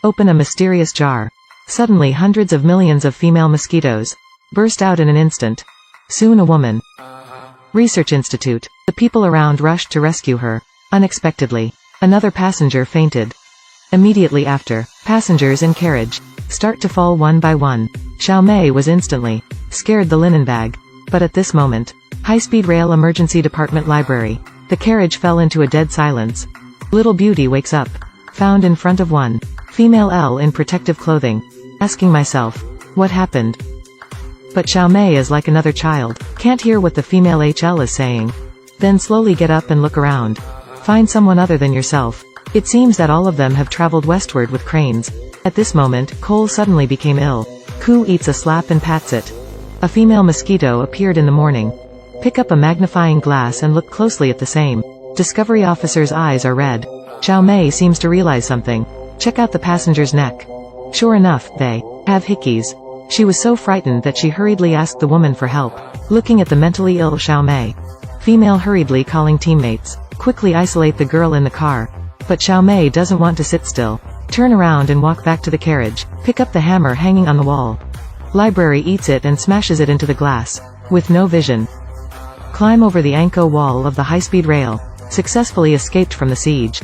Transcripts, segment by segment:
Open a mysterious jar. Suddenly hundreds of millions of female mosquitoes burst out in an instant. Soon a woman. Research Institute. The people around rushed to rescue her. Unexpectedly, another passenger fainted. Immediately after, passengers in carriage start to fall one by one. Xiao Mei was instantly scared the linen bag. But at this moment, high-speed rail emergency department library. The carriage fell into a dead silence. Little Beauty wakes up, found in front of one female L in protective clothing. Asking myself, what happened? But Xiao Mei is like another child, can't hear what the female HL is saying. Then slowly get up and look around. Find someone other than yourself. It seems that all of them have traveled westward with cranes. At this moment, Cole suddenly became ill. Ku eats a slap and pats it. A female mosquito appeared in the morning. Pick up a magnifying glass and look closely at the same. Discovery officer's eyes are red. Xiao Mei seems to realize something. Check out the passenger's neck. Sure enough, they have hickeys. She was so frightened that she hurriedly asked the woman for help. Looking at the mentally ill Xiao Mei. Female hurriedly calling teammates. Quickly isolate the girl in the car. But Xiao Mei doesn't want to sit still. Turn around and walk back to the carriage. Pick up the hammer hanging on the wall. Library eats it and smashes it into the glass. With no vision. Climb over the Anko wall of the high-speed rail. Successfully escaped from the siege.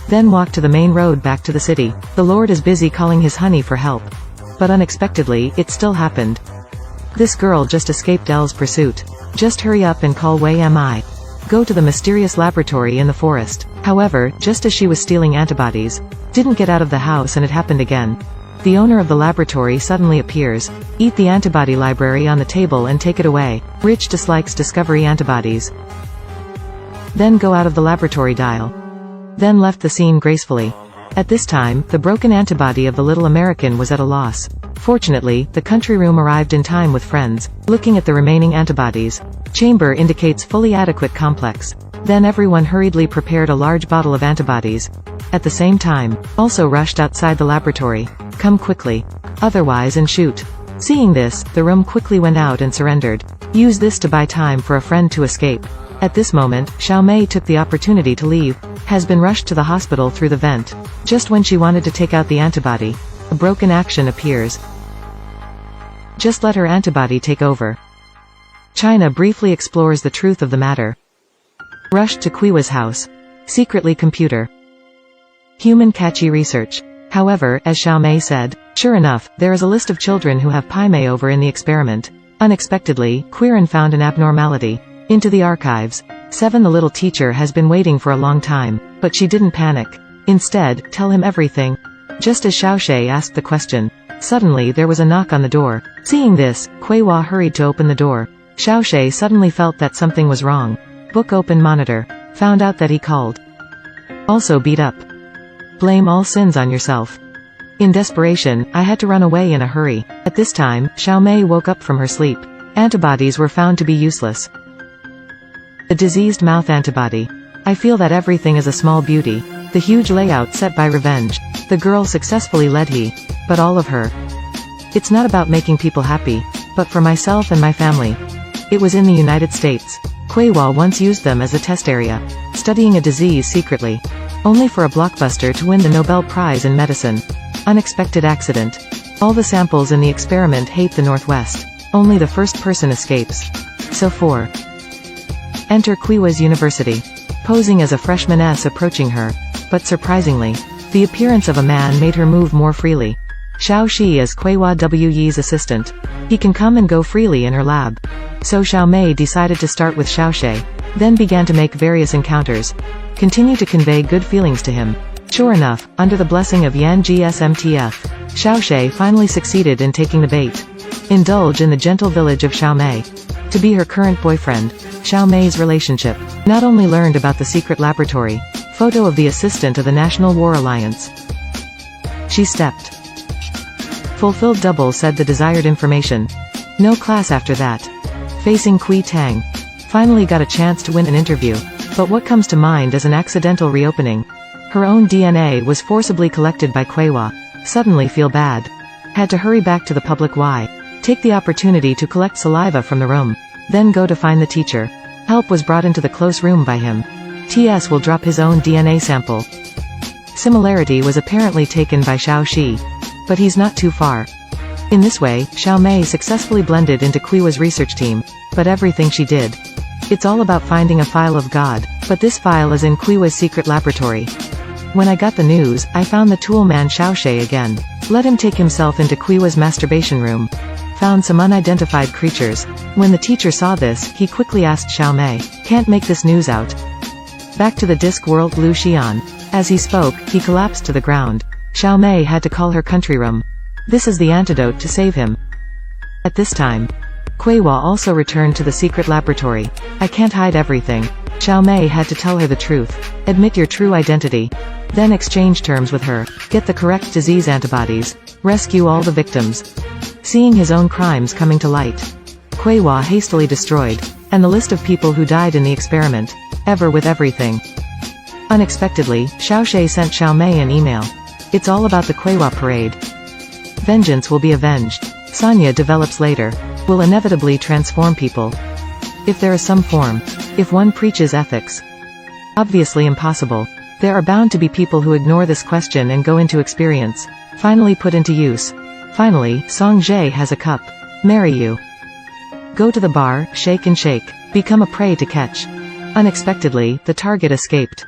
Then walk to the main road back to the city. The Lord is busy calling his honey for help. But unexpectedly, it still happened. This girl just escaped L's pursuit. Just hurry up and call Wei Mi. Go to the mysterious laboratory in the forest. However, just as she was stealing antibodies, didn't get out of the house and it happened again. The owner of the laboratory suddenly appears. Eat the antibody library on the table and take it away. Rich dislikes discovery antibodies. Then go out of the laboratory dial. Then left the scene gracefully. At this time, the broken antibody of the little American was at a loss. Fortunately, the country room arrived in time with friends. Looking at the remaining antibodies. Chamber indicates fully adequate complex. Then everyone hurriedly prepared a large bottle of antibodies. At the same time, also rushed outside the laboratory. Come quickly. Otherwise and shoot. Seeing this, the room quickly went out and surrendered. Use this to buy time for a friend to escape. At this moment, Xiao Mei took the opportunity to leave. Has been rushed to the hospital through the vent. Just when she wanted to take out the antibody, a broken action appears. Just let her antibody take over. China briefly explores the truth of the matter. Rushed to Qiwa's house. Secretly computer. Human catchy research. However, as Xiao Mei said, sure enough, there is a list of children who have Pai Mei over in the experiment. Unexpectedly, Quirin found an abnormality. Into the archives. 7 The little teacher has been waiting for a long time, but she didn't panic. Instead, tell him everything. Just as Xiaoxie asked the question. Suddenly there was a knock on the door. Seeing this, Kuei-hua hurried to open the door. Xiaoxie suddenly felt that something was wrong. Book open monitor. Found out that he called. Also beat up. Blame all sins on yourself. In desperation, I had to run away in a hurry. At this time, Xiao Mei woke up from her sleep. Antibodies were found to be useless. The diseased mouth antibody. I feel that everything is a small beauty. The huge layout set by revenge. The girl successfully led he. But all of her. It's not about making people happy, but for myself and my family. It was in the United States. Kuei-hua once used them as a test area. Studying a disease secretly. Only for a blockbuster to win the Nobel Prize in medicine. Unexpected accident. All the samples in the experiment hate the Northwest. Only the first person escapes. So 4. Enter Qiwa's university. Posing as a freshman S approaching her. But surprisingly, the appearance of a man made her move more freely. Xiao Shi is Kuei-hua Wu's assistant. He can come and go freely in her lab. So Xiao Mei decided to start with Xiaoxie. Then began to make various encounters. Continue to convey good feelings to him. Sure enough, under the blessing of Yan GSMTF, Xiaoxie finally succeeded in taking the bait. Indulge in the gentle village of Xiao Mei. To be her current boyfriend. Xiao Mei's relationship. Not only learned about the secret laboratory. Photo of the assistant of the National War Alliance. She stepped. Fulfilled double said the desired information. No class after that. Facing Kui Tang. Finally got a chance to win an interview. But what comes to mind is an accidental reopening. Her own DNA was forcibly collected by Kuei-hua. Suddenly feel bad. Had to hurry back to the public Y. Take the opportunity to collect saliva from the room. Then go to find the teacher. Help was brought into the close room by him. TS will drop his own DNA sample. Similarity was apparently taken by Xiao Shi. But he's not too far. In this way, Xiao Mei successfully blended into Qiwa's research team. But everything she did. It's all about finding a file of God, but this file is in Qiwa's secret laboratory. When I got the news, I found the tool man Xiao Shi again. Let him take himself into Qiwa's masturbation room. Found some unidentified creatures. When the teacher saw this, he quickly asked Xiao Mei, "Can't make this news out." Back to the disc world Lu Xian. As he spoke, he collapsed to the ground. Xiao Mei had to call her country room. This is the antidote to save him. At this time, Kuiwa also returned to the secret laboratory. I can't hide everything. Xiao Mei had to tell her the truth. Admit your true identity. Then exchange terms with her. Get the correct disease antibodies. Rescue all the victims. Seeing his own crimes coming to light, Kuiwa hastily destroyed. And the list of people who died in the experiment. Ever with everything. Unexpectedly, Xiao Shi sent Xiao Mei an email. It's all about the Kuiwa parade. Vengeance will be avenged. Sanya develops later. Will inevitably transform people. If there is some form. If one preaches ethics. Obviously impossible. There are bound to be people who ignore this question and go into experience. Finally put into use. Finally, Song Jie has a cup. Marry you. Go to the bar, shake and shake. Become a prey to catch. Unexpectedly, the target escaped.